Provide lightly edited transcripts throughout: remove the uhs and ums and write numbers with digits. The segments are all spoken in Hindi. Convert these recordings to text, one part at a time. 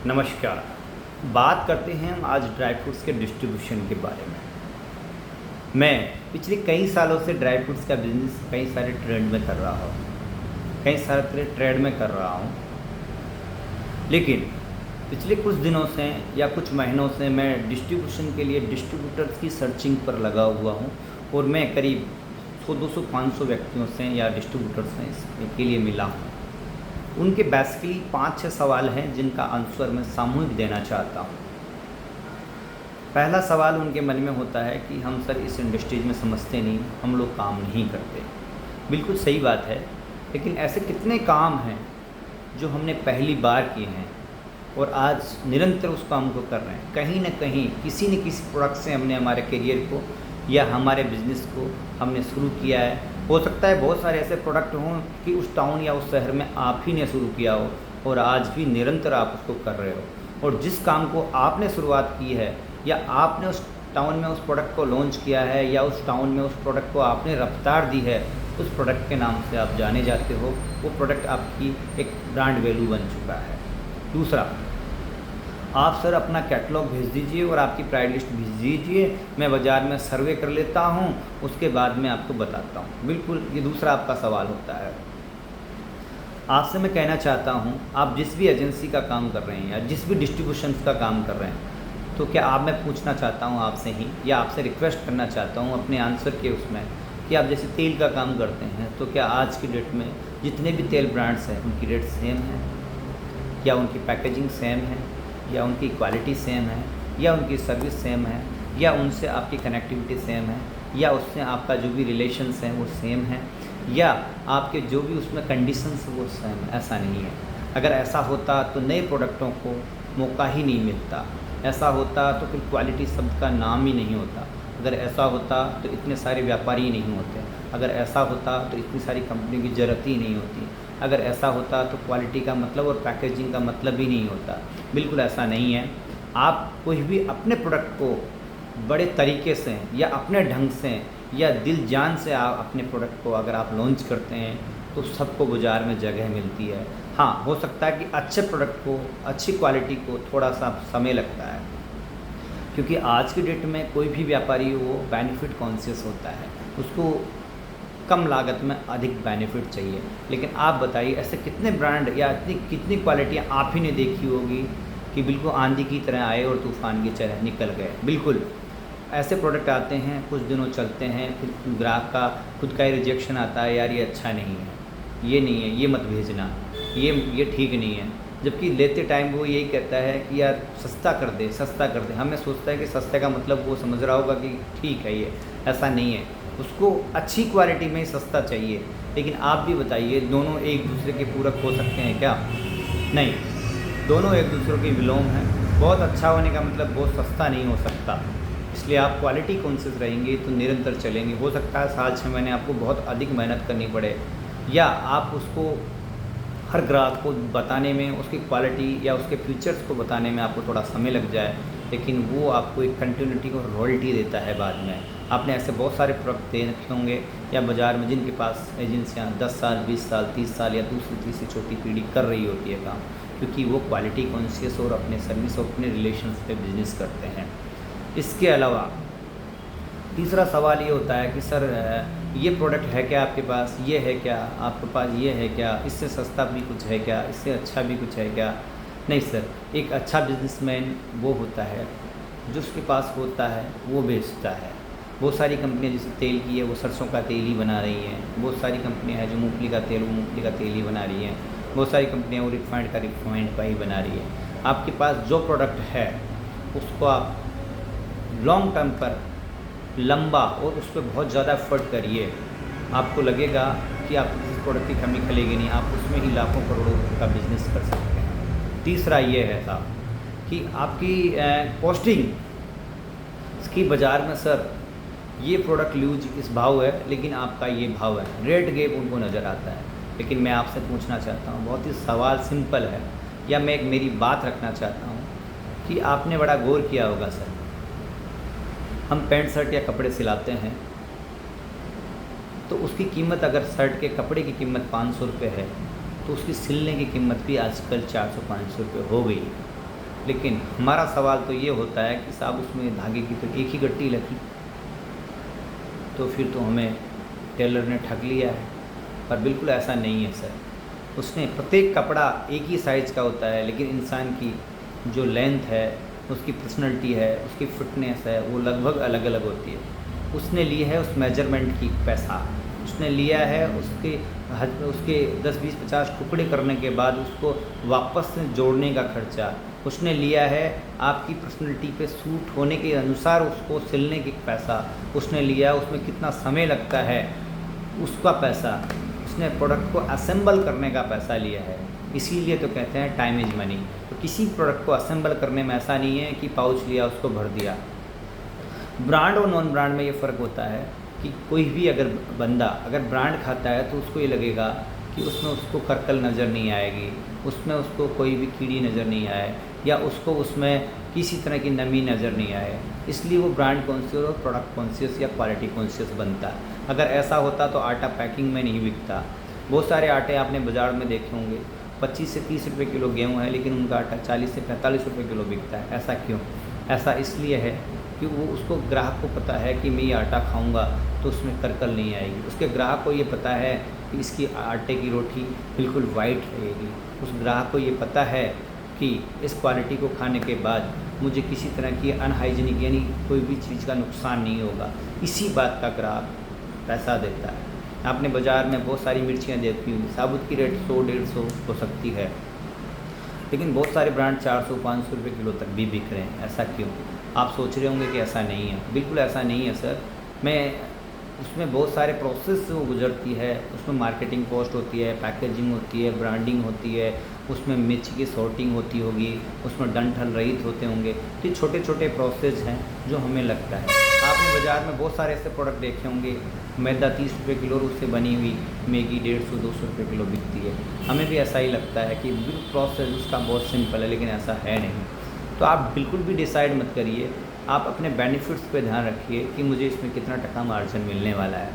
नमस्कार। बात करते हैं हम आज ड्राई फ्रूट्स के डिस्ट्रीब्यूशन के बारे में। मैं पिछले कई सालों से ड्राई फ्रूट्स का बिज़नेस कई सारे ट्रेड में कर रहा हूँ, लेकिन पिछले कुछ दिनों से या कुछ महीनों से मैं डिस्ट्रीब्यूशन के लिए डिस्ट्रीब्यूटर्स की सर्चिंग पर लगा हुआ हूँ और मैं करीब 100-200-500 व्यक्तियों से या डिस्ट्रीब्यूटर्स से इसके लिए मिला हूँ। उनके बेसिकली 5-6 सवाल हैं जिनका आंसर मैं सामूहिक देना चाहता हूँ। पहला सवाल उनके मन में होता है कि हम सर इस इंडस्ट्रीज में समझते नहीं, हम लोग काम नहीं करते। बिल्कुल सही बात है, लेकिन ऐसे कितने काम हैं जो हमने पहली बार किए हैं और आज निरंतर उस काम को कर रहे हैं। कहीं ना कहीं किसी न किसी प्रोडक्ट से हमने हमारे करियर को या हमारे बिज़नेस को हमने शुरू किया है। हो सकता है बहुत सारे ऐसे प्रोडक्ट हों कि उस टाउन या उस शहर में आप ही ने शुरू किया हो और आज भी निरंतर आप उसको कर रहे हो। और जिस काम को आपने शुरुआत की है या आपने उस टाउन में उस प्रोडक्ट को लॉन्च किया है या उस टाउन में उस प्रोडक्ट को आपने रफ्तार दी है, उस प्रोडक्ट के नाम से आप जाने जाते हो। वो प्रोडक्ट आपकी एक ब्रांड वैल्यू बन चुका है। दूसरा, आप सर अपना कैटलॉग भेज दीजिए और आपकी प्राइस लिस्ट भेज दीजिए, मैं बाज़ार में सर्वे कर लेता हूँ, उसके बाद मैं आपको बताता हूँ। बिल्कुल, ये दूसरा आपका सवाल होता है। आपसे मैं कहना चाहता हूँ, आप जिस भी एजेंसी का काम कर रहे हैं या जिस भी डिस्ट्रीब्यूशन का काम कर रहे हैं, तो क्या आप, मैं पूछना चाहता हूँ आपसे ही या आपसे रिक्वेस्ट करना चाहता हूँ अपने आंसर के उसमें कि आप जैसे तेल का काम करते हैं, तो क्या आज की डेट में जितने भी तेल ब्रांड्स हैं उनकी रेट सेम है या उनकी पैकेजिंग सेम है या उनकी क्वालिटी सेम है या उनकी सर्विस सेम है या उनसे आपकी कनेक्टिविटी सेम है या उससे आपका जो भी रिलेशंस हैं वो सेम है या आपके जो भी उसमें कंडीशंस वो सेम है? ऐसा नहीं है। अगर ऐसा होता तो नए प्रोडक्टों को मौका ही नहीं मिलता। ऐसा होता तो फिर क्वालिटी शब्द का नाम ही नहीं होता। अगर ऐसा होता तो इतने सारे व्यापारी ही नहीं होते। अगर ऐसा होता तो इतनी सारी कंपनी की ज़रूरत ही नहीं होती। अगर ऐसा होता तो क्वालिटी का मतलब और पैकेजिंग का मतलब ही नहीं होता। बिल्कुल ऐसा नहीं है। आप कोई भी अपने प्रोडक्ट को बड़े तरीके से या अपने ढंग से या दिल जान से आप अपने प्रोडक्ट को अगर आप लॉन्च करते हैं तो सबको बाज़ार में जगह मिलती है। हाँ, हो सकता है कि अच्छे प्रोडक्ट को, अच्छी क्वालिटी को थोड़ा सा समय लगता है, क्योंकि आज की डेट में कोई भी व्यापारी वो बेनिफिट कॉन्शियस होता है, उसको कम लागत में अधिक बेनिफिट चाहिए। लेकिन आप बताइए, ऐसे कितने ब्रांड या इतनी कितनी क्वालिटियाँ आप ही ने देखी होगी कि बिल्कुल आंधी की तरह आए और तूफ़ान की तरह निकल गए। बिल्कुल ऐसे प्रोडक्ट आते हैं, कुछ दिनों चलते हैं, फिर ग्राहक का खुद का ही रिजेक्शन आता है, यार ये अच्छा नहीं है, ये नहीं है, ये मत भेजना, ये ठीक नहीं है। जबकि लेते टाइम वो यही कहता है कि यार सस्ता कर दे, सस्ता कर दे। हमें सोचता है कि सस्ते का मतलब वो समझ रहा होगा कि ठीक है ये, ऐसा नहीं है। उसको अच्छी क्वालिटी में ही सस्ता चाहिए। लेकिन आप भी बताइए, दोनों एक दूसरे के पूरक हो सकते हैं क्या? नहीं, दोनों एक दूसरे के विलोम हैं। बहुत अच्छा होने का मतलब बहुत सस्ता नहीं हो सकता। इसलिए आप क्वालिटी कॉन्शियस रहेंगे तो निरंतर चलेंगे। हो सकता है साल 6 महीने आपको बहुत अधिक मेहनत करनी पड़े या आप उसको हर ग्राहक को बताने में, उसकी क्वालिटी या उसके फीचर्स को बताने में आपको थोड़ा समय लग जाए, लेकिन वो आपको एक कंटिन्यूटी और रॉयल्टी देता है बाद में। आपने ऐसे बहुत सारे प्रोडक्ट दे रखे होंगे या बाज़ार में जिनके पास एजेंसियाँ 10 साल, 20 साल, 30 साल या दूसरी तीसरी छोटी पीढ़ी कर रही होती है काम, क्योंकि वो क्वालिटी कॉन्शियस और अपने सर्विस और अपने रिलेशंस पे बिजनेस करते हैं। इसके अलावा तीसरा सवाल ये होता है कि सर ये प्रोडक्ट है क्या आपके पास, ये है क्या आपके पास, ये है क्या, इससे सस्ता भी कुछ है क्या, इससे अच्छा भी कुछ है क्या? नहीं सर, एक अच्छा बिजनेसमैन वो होता है जो उसके पास होता है वो बेचता है। बहुत सारी कंपनियां जैसे तेल की है वो सरसों का तेल ही बना रही हैं। बहुत सारी कंपनियां हैं जो मूंगफली का तेल, वो मूंगफली का तेल ही बना रही हैं। बहुत सारी कंपनियां वो रिफाइंड का ही बना रही है। आपके पास जो प्रोडक्ट है उसको आप लॉन्ग टर्म पर लंबा और उस पर बहुत ज़्यादा एफर्ट करिए, आपको लगेगा कि आपको किसी प्रोडक्ट की कमी खलेगी नहीं, आप उसमें ही लाखों करोड़ों का बिजनेस कर सकते हैं। तीसरा ये है साहब कि आपकी कॉस्टिंग इसकी बाज़ार में सर ये प्रोडक्ट लूज इस भाव है लेकिन आपका ये भाव है, रेट गैप उनको नज़र आता है। लेकिन मैं आपसे पूछना चाहता हूँ, बहुत ही सवाल सिंपल है, या मैं एक मेरी बात रखना चाहता हूँ कि आपने बड़ा गौर किया होगा सर, हम पैंट शर्ट या कपड़े सिलाते हैं तो उसकी कीमत, अगर शर्ट के कपड़े की कीमत 500 रुपये है तो उसकी सिलने की कीमत भी आजकल 400-500 रुपये हो गई। लेकिन हमारा सवाल तो ये होता है कि साहब उसमें धागे की तो एक ही गट्टी लगी, तो फिर तो हमें टेलर ने ठग लिया है। पर बिल्कुल ऐसा नहीं है सर। उसने प्रत्येक कपड़ा एक ही साइज़ का होता है, लेकिन इंसान की जो लेंथ है, उसकी पर्सनैलिटी है, उसकी फिटनेस है, वो लगभग अलग अलग होती है। उसने ली है उस मेजरमेंट की पैसा, उसने लिया है उसके 10 20 50 टुकड़े करने के बाद उसको वापस से जोड़ने का खर्चा, उसने लिया है आपकी पर्सनैलिटी पे सूट होने के अनुसार उसको सिलने के पैसा, उसने लिया उसमें कितना समय लगता है उसका पैसा, उसने प्रोडक्ट को असेंबल करने का पैसा लिया है। इसीलिए तो कहते हैं टाइम इज़ मनी। तो किसी प्रोडक्ट को असेंबल करने में ऐसा नहीं है कि पाउच लिया उसको भर दिया। ब्रांड और नॉन ब्रांड में ये फ़र्क होता है कि कोई भी अगर बंदा अगर ब्रांड खाता है तो उसको ये लगेगा कि उसमें उसको करकल नज़र नहीं आएगी, उसमें उसको कोई भी कीड़ी नज़र नहीं आए, या उसको उसमें किसी तरह की नमी नज़र नहीं आए, इसलिए वो ब्रांड कॉन्शियस और प्रोडक्ट कॉन्शियस या क्वालिटी कॉन्शियस बनता है। अगर ऐसा होता तो आटा पैकिंग में नहीं बिकता। बहुत सारे आटे आपने बाज़ार में देखे होंगे, 25 से 30 रुपये किलो गेहूँ है, लेकिन उनका आटा 40 से 45 रुपये किलो बिकता है। ऐसा क्यों? ऐसा इसलिए है कि वो उसको ग्राहक को पता है कि मैं ये आटा खाऊंगा तो उसमें करकल नहीं आएगी। उसके ग्राहक को ये पता है कि इसकी आटे की रोटी बिल्कुल वाइट रहेगी। उस ग्राहक को ये पता है कि इस क्वालिटी को खाने के बाद मुझे किसी तरह की अनहाइजीनिक यानी कोई भी चीज़ का नुकसान नहीं होगा। इसी बात का ग्राहक पैसा देता है। आपने बाज़ार में बहुत सारी मिर्चियाँ देखी होंगी, साबुत की रेट 100-150 हो सकती है, लेकिन बहुत सारे ब्रांड 400-500 रुपये किलो तक भी बिक रहे हैं। ऐसा क्यों? आप सोच रहे होंगे कि ऐसा नहीं है। बिल्कुल ऐसा नहीं है सर। उसमें बहुत सारे प्रोसेस से वो गुजरती है, उसमें मार्केटिंग कॉस्ट होती है, पैकेजिंग होती है, ब्रांडिंग होती है, उसमें मिर्ची की सॉर्टिंग होती होगी, उसमें डंठल रहित होते होंगे। तो ये छोटे छोटे प्रोसेस हैं जो हमें लगता है। आपने बाज़ार में बहुत सारे ऐसे प्रोडक्ट देखे होंगे, मैदा 30 रुपये किलो और उससे बनी हुई मैगी 150-200 रुपये किलो बिकती है। हमें भी ऐसा ही लगता है कि बिल्कुल प्रोसेस उसका बहुत सिंपल है, लेकिन ऐसा है नहीं। तो आप बिल्कुल भी डिसाइड मत करिए, आप अपने बेनिफिट्स पे ध्यान रखिए कि मुझे इसमें कितना टका मार्जिन मिलने वाला है।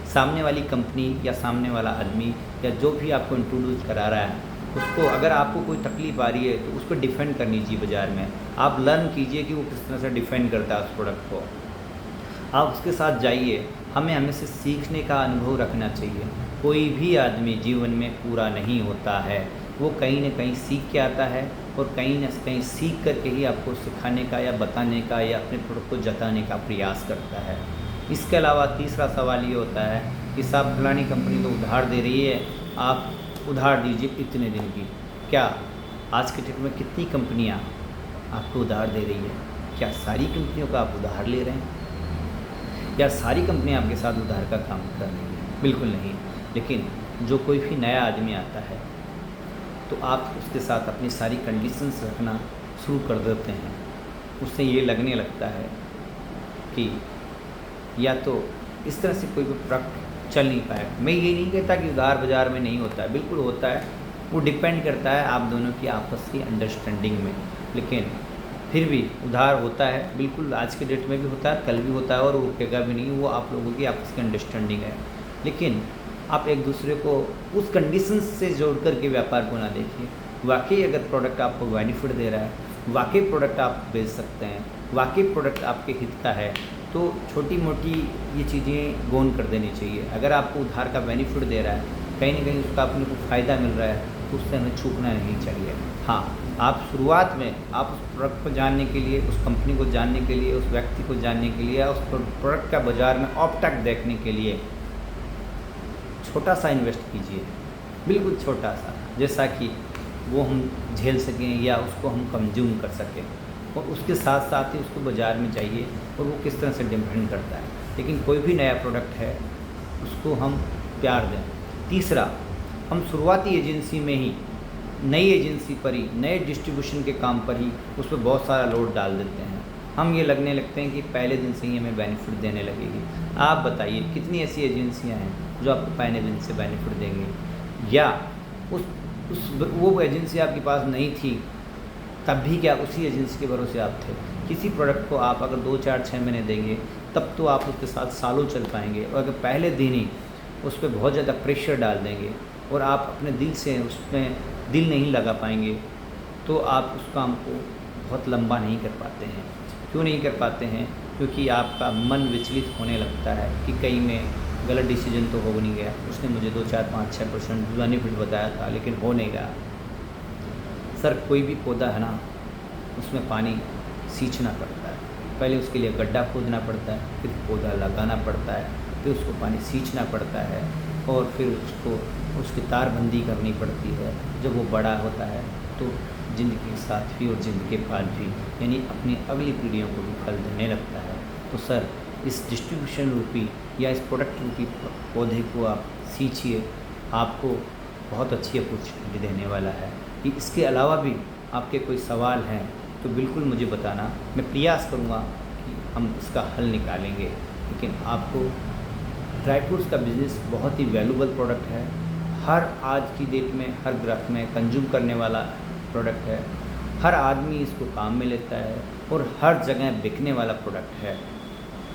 सामने वाली कंपनी या सामने वाला आदमी या जो भी आपको इंट्रोड्यूस करा रहा है, उसको अगर आपको कोई तकलीफ़ आ रही है तो उसको डिफेंड करनी चाहिए बाज़ार में। आप लर्न कीजिए कि वो किस तरह से डिफेंड करता है उस प्रोडक्ट को। आप उसके साथ जाइए। हमें हमेशा सीखने का अनुभव रखना चाहिए। कोई भी आदमी जीवन में पूरा नहीं होता है, वो कहीं न कहीं सीख के आता है और कहीं न कहीं सीख करके ही आपको सिखाने का या बताने का या अपने प्रोडक्ट को जताने का प्रयास करता है। इसके अलावा तीसरा सवाल ये होता है कि साहब फलानी कंपनी तो उधार दे रही है, आप उधार दीजिए इतने दिन की। क्या आज के डेट में कितनी कंपनियां आपको उधार दे रही है? क्या सारी कंपनियों का आप उधार ले रहे हैं? या सारी कंपनियां आपके साथ उधार का काम कर रही हैं? बिल्कुल नहीं। लेकिन जो कोई भी नया आदमी आता है तो आप उसके साथ अपनी सारी कंडीशंस रखना शुरू कर देते हैं। उससे ये लगने लगता है कि या तो इस तरह से कोई भी प्रोडक्ट चल नहीं पाएगा। मैं ये नहीं कहता कि उधार बाज़ार में नहीं होता है, बिल्कुल होता है। वो डिपेंड करता है आप दोनों की आपस की अंडरस्टैंडिंग में। लेकिन फिर भी उधार होता है, बिल्कुल आज के डेट में भी होता है, कल भी होता है और वो रुकेगा भी नहीं। वो आप लोगों की आपस की अंडरस्टैंडिंग है। लेकिन आप एक दूसरे को उस कंडीशन से जोड़ कर के व्यापार को ना देखिए। वाकई अगर प्रोडक्ट आपको बेनिफिट दे रहा है, वाकई प्रोडक्ट आप बेच सकते हैं, वाकई प्रोडक्ट आपके हित का है, तो छोटी मोटी ये चीज़ें गौन कर देनी चाहिए। अगर आपको उधार का बेनिफिट दे रहा है, कहीं ना कहीं उसका अपने को फ़ायदा मिल रहा है, तो उससे हमें चूकना नहीं चाहिए। हाँ, आप शुरुआत में आप उस प्रोडक्ट को जानने के लिए, उस कंपनी को जानने के लिए, उस व्यक्ति को जानने के लिए, उस प्रोडक्ट का बाज़ार में ऑप तक देखने के लिए छोटा सा इन्वेस्ट कीजिए, बिल्कुल छोटा सा, जैसा कि वो हम झेल सकें या उसको हम कंज्यूम कर सकें। और उसके साथ साथ ही उसको बाज़ार में जाइए और वो किस तरह से डिपेंड करता है। लेकिन कोई भी नया प्रोडक्ट है उसको हम प्यार दें। तीसरा, हम शुरुआती एजेंसी में ही, नई एजेंसी पर ही, नए डिस्ट्रीब्यूशन के काम पर ही उस पर बहुत सारा लोड डाल देते हैं। हम ये लगने लगते हैं कि पहले दिन से ही हमें बेनिफिट देने लगेगी। आप बताइए कितनी ऐसी एजेंसियां हैं जो आपको पहले दिन से बेनिफिट देंगे? या वो एजेंसी आपके पास नहीं थी तब भी क्या उसी एजेंसी के भरोसे आप थे? किसी प्रोडक्ट को आप अगर 2, 4, 6 महीने देंगे तब तो आप उसके साथ सालों चल पाएंगे। और अगर पहले दिन ही उस पर बहुत ज़्यादा प्रेशर डाल देंगे और आप अपने दिल से उसमें दिल नहीं लगा पाएंगे, तो आप उस काम को बहुत लंबा नहीं कर पाते हैं। क्यों नहीं कर पाते हैं? क्योंकि आपका मन विचलित होने लगता है कि कहीं मैं गलत डिसीजन तो हो नहीं गया। उसने मुझे 2, 4, 5, 6% बेनिफिट बताया था लेकिन हो नहीं गया। सर कोई भी पौधा है ना, उसमें पानी सींचना पड़ता है। पहले उसके लिए गड्ढा खोदना पड़ता है, फिर पौधा लगाना पड़ता है, फिर उसको पानी सींचना पड़ता है और फिर उसको उसकी तारबंदी करनी पड़ती है। जब वो बड़ा होता है तो ज़िंदगी के साथ भी और ज़िंदगी के बाद भी, यानी अपनी अगली पीढ़ियों को भी फल देने लगता है। तो सर इस डिस्ट्रीब्यूशन रूपी या इस प्रोडक्ट रूपी पौधे को आप सींचिए, आपको बहुत अच्छी अपॉर्चुनिटी देने वाला है। कि इसके अलावा भी आपके कोई सवाल हैं तो बिल्कुल मुझे बताना, मैं प्रयास करूँगा कि हम इसका हल निकालेंगे। लेकिन आपको ड्राई फ्रूट्स का बिज़नेस बहुत ही वैल्यूबल प्रोडक्ट है। हर आज की डेट में हर ग्राहक में कंज्यूम करने वाला प्रोडक्ट है। हर आदमी इसको काम में लेता है और हर जगह बिकने वाला प्रोडक्ट है।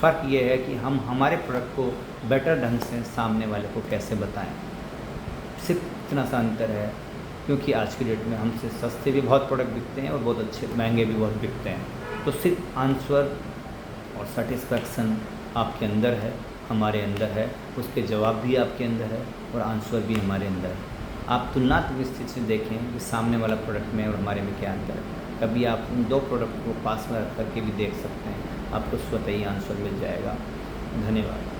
फ़र्क ये है कि हम हमारे प्रोडक्ट को बेटर ढंग से सामने वाले को कैसे बताएं, सिर्फ इतना सा अंतर है। क्योंकि आज की डेट में हमसे सस्ते भी बहुत प्रोडक्ट बिकते हैं और बहुत अच्छे महंगे भी बहुत बिकते हैं। तो सिर्फ आंसर और सेटिस्फैक्शन आपके अंदर है, हमारे अंदर है, उसके जवाब भी आपके अंदर है और आंसर भी हमारे अंदर है। आप तुलनात्मक स्थिति से देखें कि सामने वाला प्रोडक्ट में और हमारे में क्या अंतर है। कभी आप उन 2 प्रोडक्ट को पास में रख करके भी देख सकते हैं, आपको स्वतः ही आंसर मिल जाएगा। धन्यवाद।